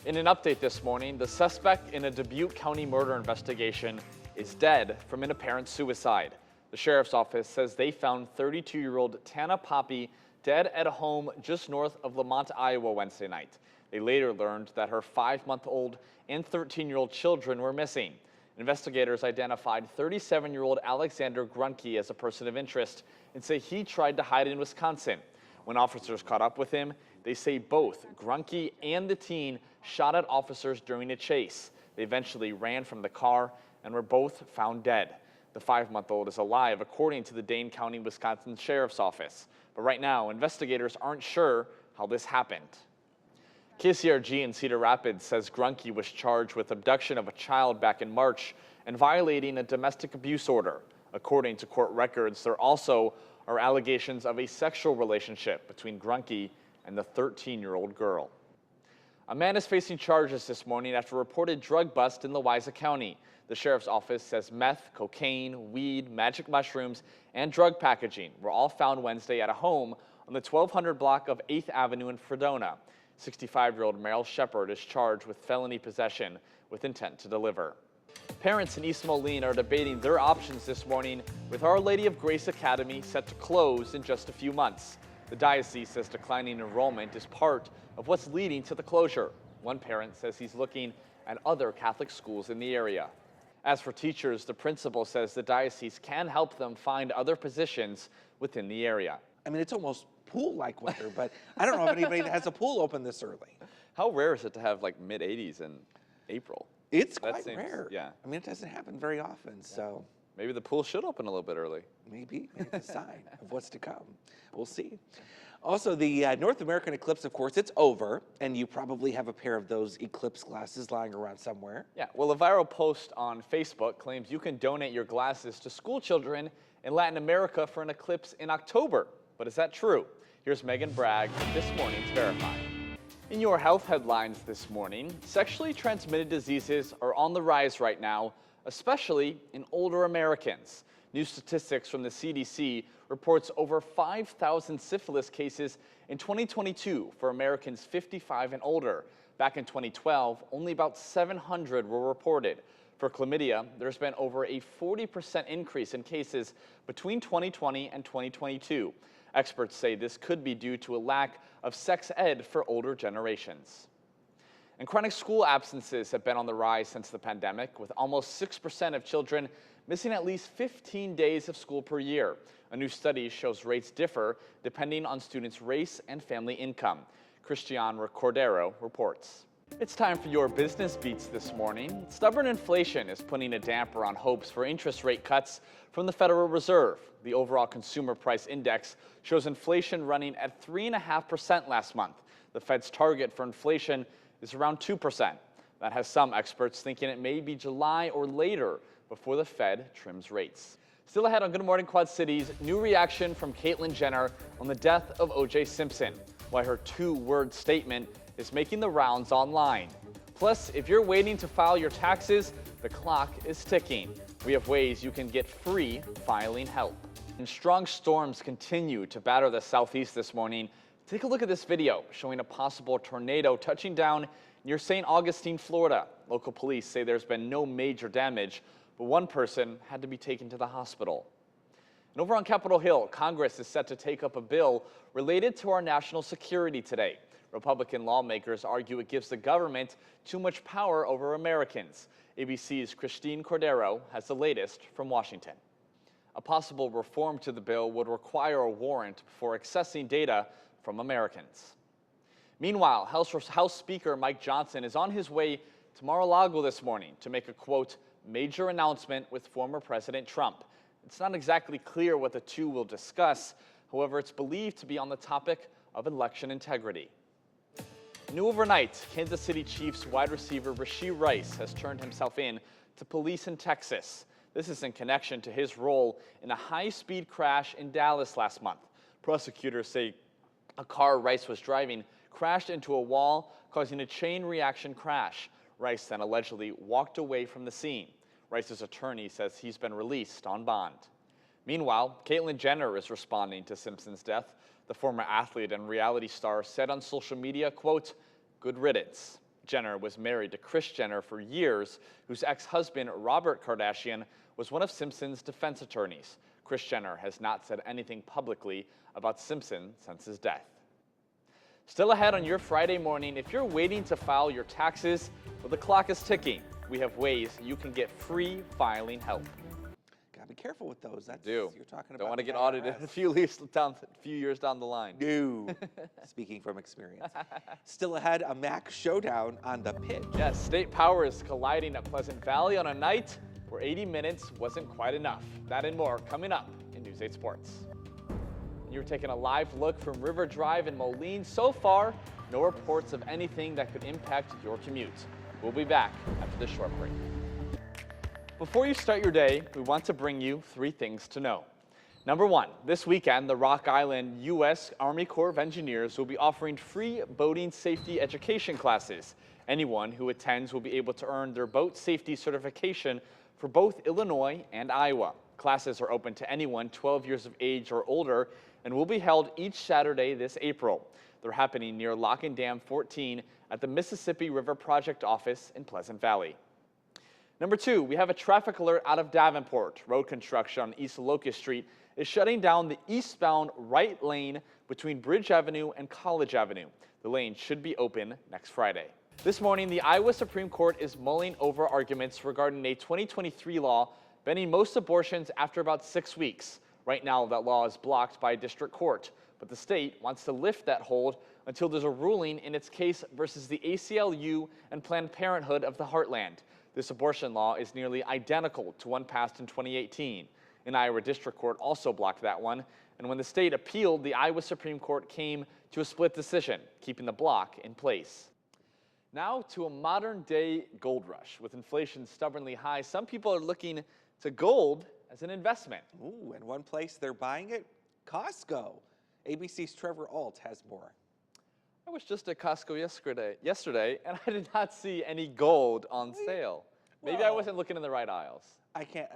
In an update this morning, the suspect in a Dubuque County murder investigation is dead from an apparent suicide. The sheriff's office says they found 32-year-old Tana Poppy dead at a home just north of Lamont, Iowa Wednesday night. They later learned that her 5-month-old and 13-year-old children were missing. Investigators identified 37-year-old Alexander Grunke as a person of interest and say he tried to hide in Wisconsin. When officers caught up with him, they say both Grunke and the teen shot at officers during a chase. They eventually ran from the car and were both found dead. The 5-month-old is alive, according to the Dane County, Wisconsin Sheriff's Office. But right now, investigators aren't sure how this happened. KCRG in Cedar Rapids says Grunke was charged with abduction of a child back in March and violating a domestic abuse order. According to court records, there also are allegations of a sexual relationship between Grunke and the 13-year-old girl. A man is facing charges this morning after a reported drug bust in Louisa County. The sheriff's office says meth, cocaine, weed, magic mushrooms, and drug packaging were all found Wednesday at a home on the 1200 block of 8th Avenue in Fredonia. 65-year-old Meryl Shepard is charged with felony possession with intent to deliver. Parents in East Moline are debating their options this morning, with Our Lady of Grace Academy set to close in just a few months. The diocese says declining enrollment is part of what's leading to the closure. One parent says he's looking at other Catholic schools in the area. As for teachers, the principal says the diocese can help them find other positions within the area. I mean, it's almost pool-like weather, but I don't know if anybody that has a pool open this early. How rare is it to have like mid-80s in April? It's quite rare. Yeah. I mean, it doesn't happen very often, so. Maybe the pool should open a little bit early. Maybe it's a sign of what's to come. We'll see. Also, the North American eclipse, of course, it's over, and you probably have a pair of those eclipse glasses lying around somewhere. Yeah, well, a viral post on Facebook claims you can donate your glasses to school children in Latin America for an eclipse in October. But is that true? Here's Megan Bragg this morning to verify. In your health headlines this morning, sexually transmitted diseases are on the rise right now, especially in older Americans. New statistics from the CDC reports over 5,000 syphilis cases in 2022 for Americans 55 and older. Back in 2012, only about 700 were reported. For chlamydia, there's been over a 40% increase in cases between 2020 and 2022. Experts say this could be due to a lack of sex ed for older generations. And chronic school absences have been on the rise since the pandemic, with almost 6% of children missing at least 15 days of school per year. A new study shows rates differ depending on students' race and family income. Christian Cordero reports. It's time for your business beats this morning. Stubborn inflation is putting a damper on hopes for interest rate cuts from the Federal Reserve. The overall consumer price index shows inflation running at 3.5% last month. The Fed's target for inflation is around 2%. That has some experts thinking it may be July or later before the Fed trims rates. Still ahead on Good Morning Quad Cities, new reaction from Caitlyn Jenner on the death of O.J. Simpson, why her 2-word statement is making the rounds online. Plus, if you're waiting to file your taxes, the clock is ticking. We have ways you can get free filing help. And strong storms continue to batter the southeast this morning. Take a look at this video showing a possible tornado touching down near St. Augustine, Florida. Local police say there's been no major damage, but one person had to be taken to the hospital. And over on Capitol Hill, Congress is set to take up a bill related to our national security today. Republican lawmakers argue it gives the government too much power over Americans. ABC's Christine Cordero has the latest from Washington. A possible reform to the bill would require a warrant for accessing data from Americans. Meanwhile, House Speaker Mike Johnson is on his way to Mar-a-Lago this morning to make a, quote, major announcement with former President Trump. It's not exactly clear what the two will discuss. However, it's believed to be on the topic of election integrity. New overnight, Kansas City Chiefs wide receiver Rashee Rice has turned himself in to police in Texas. This is in connection to his role in a high-speed crash in Dallas last month. Prosecutors say a car Rice was driving crashed into a wall, causing a chain reaction crash. Rice then allegedly walked away from the scene. Rice's attorney says he's been released on bond. Meanwhile, Caitlyn Jenner is responding to Simpson's death. The former athlete and reality star said on social media, quote, good riddance. Jenner was married to Kris Jenner for years, whose ex-husband, Robert Kardashian, was one of Simpson's defense attorneys. Kris Jenner has not said anything publicly about Simpson since his death. Still ahead on your Friday morning, if you're waiting to file your taxes, well, the clock is ticking. We have ways you can get free filing help. Gotta be careful with those. That's You're talking about. Don't want to the get audited IRS. a few years down the line. No. Speaking from experience. Still ahead, a Mac showdown on the pitch. Yes, state power is colliding at Pleasant Valley on a night where 80 minutes wasn't quite enough. That and more coming up in News 8 Sports. You're taking a live look from River Drive in Moline. So far, no reports of anything that could impact your commute. We'll be back after this short break. Before you start your day, we want to bring you 3 things to know. Number 1, this weekend, the Rock Island U.S. Army Corps of Engineers will be offering free boating safety education classes. Anyone who attends will be able to earn their boat safety certification for both Illinois and Iowa. Classes are open to anyone 12 years of age or older and will be held each Saturday this April. They're happening near Lock and Dam 14 at the Mississippi River Project office in Pleasant Valley. Number 2, we have a traffic alert out of Davenport. Road construction on East Locust Street is shutting down the eastbound right lane between Bridge Avenue and College Avenue. The lane should be open next Friday. This morning, the Iowa Supreme Court is mulling over arguments regarding a 2023 law banning most abortions after about 6 weeks. Right now, that law is blocked by a district court, but the state wants to lift that hold until there's a ruling in its case versus the ACLU and Planned Parenthood of the Heartland. This abortion law is nearly identical to one passed in 2018. An Iowa district court also blocked that one, and when the state appealed, the Iowa Supreme Court came to a split decision, keeping the block in place. Now to a modern-day gold rush. With inflation stubbornly high, some people are looking to gold as an investment. Ooh, and one place they're buying it? Costco. ABC's Trevor Alt has more. I was just at Costco yesterday, and I did not see any gold on sale. Maybe I Well, wasn't looking in the right aisles. I can't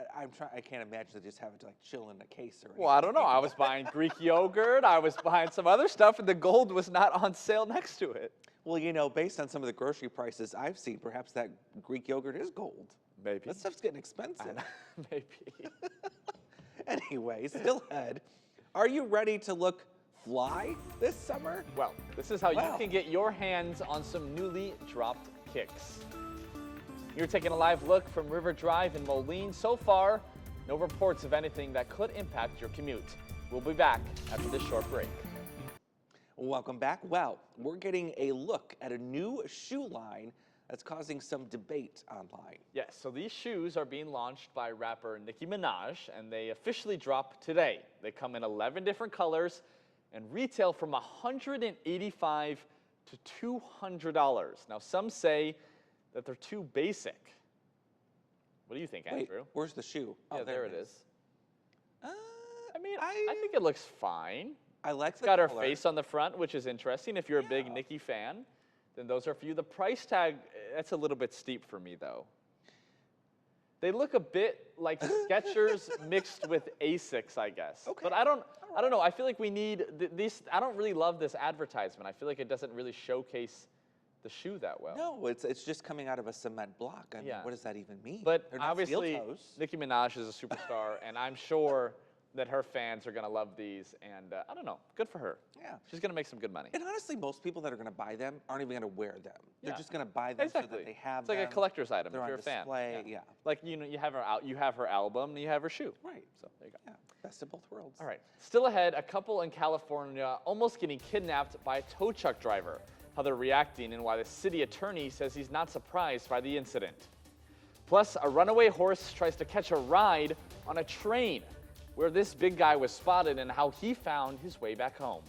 imagine they just have it to like chill in a case or anything. Well, I don't know. I was buying Greek yogurt. I was buying some other stuff, and the gold was not on sale next to it. Well, you know, based on some of the grocery prices I've seen, perhaps that Greek yogurt is gold. Maybe. That stuff's getting expensive. Maybe. Anyway, still ahead. Are you ready to look fly this summer? Well, this is how you can get your hands on some newly dropped kicks. You're taking a live look from River Drive in Moline. So far, no reports of anything that could impact your commute. We'll be back after this short break. Welcome back. Well, we're getting a look at a new shoe line that's causing some debate online. Yes, so these shoes are being launched by rapper Nicki Minaj, and they officially drop today. They come in 11 different colors and retail from $185 to $200. Now, some say that they're too basic. What do you think, Wait, Andrew? where's the shoe? Yeah, there it is. I mean, I think it looks fine. I like It's the got her color. face on the front, which is interesting. If you're a big Nicki fan, then those are for you. The price tag, that's a little bit steep for me, though. They look a bit like Skechers mixed with Asics, I guess. Okay. But I don't know. I feel like we need these. I don't really love this advertisement. I feel like it doesn't really showcase the shoe that well. No, it's just coming out of a cement block. I mean, what does that even mean? But They're not steel obviously, toes. Nicki Minaj is a superstar, and I'm sure that her fans are going to love these. And I don't know. Good for her. Yeah. She's going to make some good money. And honestly, most people that are going to buy them aren't even going to wear them. They're Yeah. just going to buy them so that they have It's like them. a collector's item They're if on you're a fan. display, yeah. Like you have her out. You have her album, and you have her shoe. Right. So there you go. Yeah, best of both worlds. All right. Still ahead, a couple in California almost getting kidnapped by a tow truck driver. How they're reacting and why the city attorney says he's not surprised by the incident. Plus, a runaway horse tries to catch a ride on a train, where this big guy was spotted and how he found his way back home.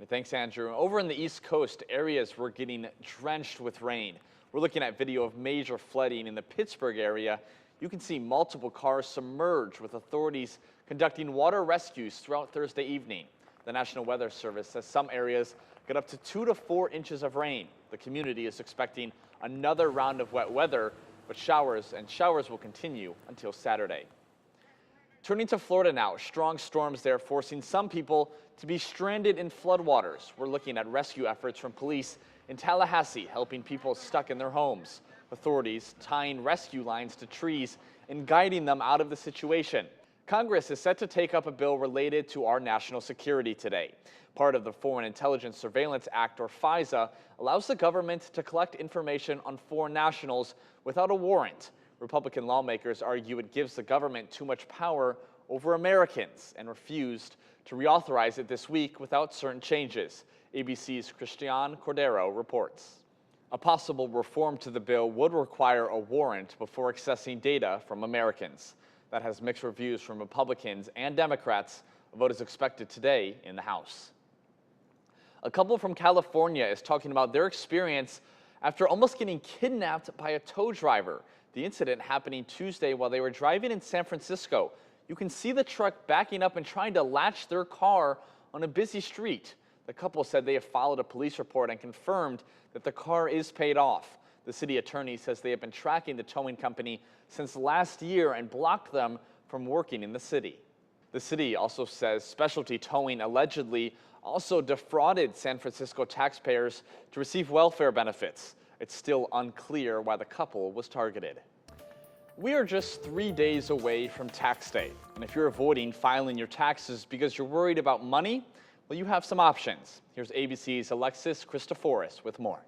Thanks, Andrew. Over in the East Coast, areas were getting drenched with rain. We're looking at video of major flooding in the Pittsburgh area. You can see multiple cars submerged, with authorities conducting water rescues throughout Thursday evening. The National Weather Service says some areas got up to 2 to 4 inches of rain. The community is expecting another round of wet weather, but showers will continue until Saturday. Turning to Florida now, strong storms there forcing some people to be stranded in floodwaters. We're looking at rescue efforts from police In Tallahassee, helping people stuck in their homes. Authorities tying rescue lines to trees and guiding them out of the situation. Congress is set to take up a bill related to our national security today. Part of the Foreign Intelligence Surveillance Act, or FISA, allows the government to collect information on foreign nationals without a warrant. Republican lawmakers argue it gives the government too much power over Americans and refused to reauthorize it this week without certain changes. ABC's Christian Cordero reports. A possible reform to the bill would require a warrant before accessing data from Americans. That has mixed reviews from Republicans and Democrats. A vote is expected today in the House. A couple from California is talking about their experience after almost getting kidnapped by a tow driver. The incident happening Tuesday while they were driving in San Francisco. You can see the truck backing up and trying to latch their car on a busy street. The couple said they have followed a police report and confirmed that the car is paid off. The city attorney says they have been tracking the towing company since last year and blocked them from working in the city. The city also says specialty towing allegedly also defrauded San Francisco taxpayers to receive welfare benefits. It's still unclear why the couple was targeted. We are just 3 days away from tax day. And if you're avoiding filing your taxes because you're worried about money, well, you have some options. Here's ABC's Alexis Christoforis with more.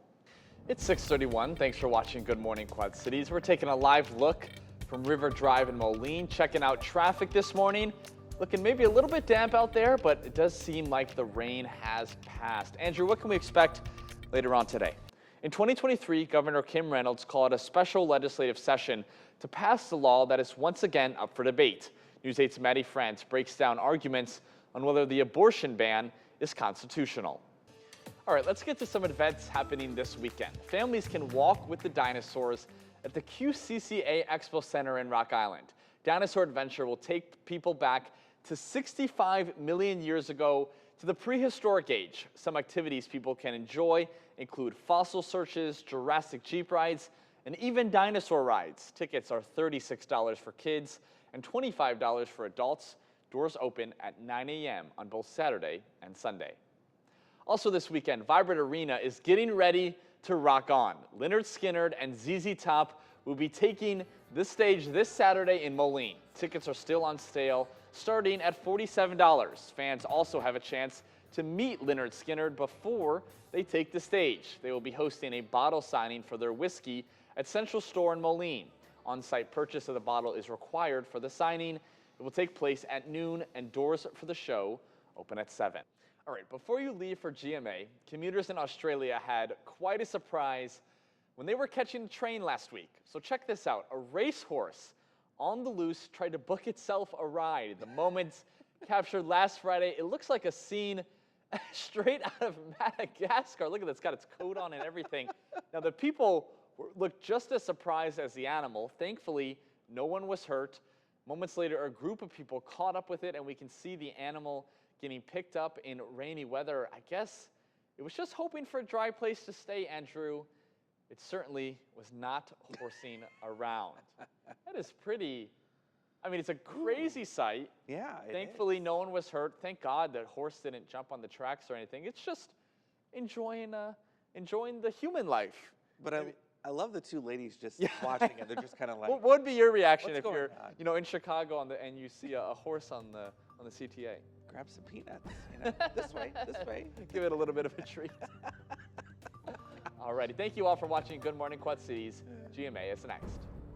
It's 6:31. Thanks for watching Good Morning Quad Cities. We're taking a live look from River Drive in Moline, checking out traffic this morning. Looking maybe a little bit damp out there, but it does seem like the rain has passed. Andrew, what can we expect later on today? In 2023, Governor Kim Reynolds called a special legislative session to pass the law that is once again up for debate. News 8's Maddie France breaks down arguments on whether the abortion ban is constitutional. All right, let's get to some events happening this weekend. Families can walk with the dinosaurs at the QCCA Expo Center in Rock Island. Dinosaur Adventure will take people back to 65 million years ago to the prehistoric age. Some activities people can enjoy include fossil searches, Jurassic Jeep rides, and even dinosaur rides. Tickets are $36 for kids and $25 for adults. Doors open at 9 a.m. on both Saturday and Sunday. Also this weekend, Vibrant Arena is getting ready to rock on. Lynyrd Skynyrd and ZZ Top will be taking the stage this Saturday in Moline. Tickets are still on sale, starting at $47. Fans also have a chance to meet Lynyrd Skynyrd before they take the stage. They will be hosting a bottle signing for their whiskey at Central Store in Moline. On-site purchase of the bottle is required for the signing. It will take place at noon, and doors for the show open at 7. All right, before you leave for GMA, commuters in Australia had quite a surprise when they were catching a train last week. So check this out. A racehorse on the loose tried to book itself a ride. The moment captured last Friday. It looks like a scene straight out of Madagascar. Look at this, it's got its coat on and everything. Now the people looked just as surprised as the animal. Thankfully, no one was hurt. Moments later, a group of people caught up with it, and we can see the animal getting picked up in rainy weather. I guess it was just hoping for a dry place to stay, Andrew. It certainly was not horsing around. That is pretty, I mean, it's a crazy sight. Yeah. Thankfully, no one was hurt. Thank God that horse didn't jump on the tracks or anything. It's just enjoying the human life. But I love the two ladies just watching it. They're just kind of like. What would be your reaction if you're, on? in Chicago and you see a horse on the CTA? Grab some peanuts. This way. Give it a little bit of a treat. All righty. Thank you all for watching Good Morning Quad Cities. GMA is next.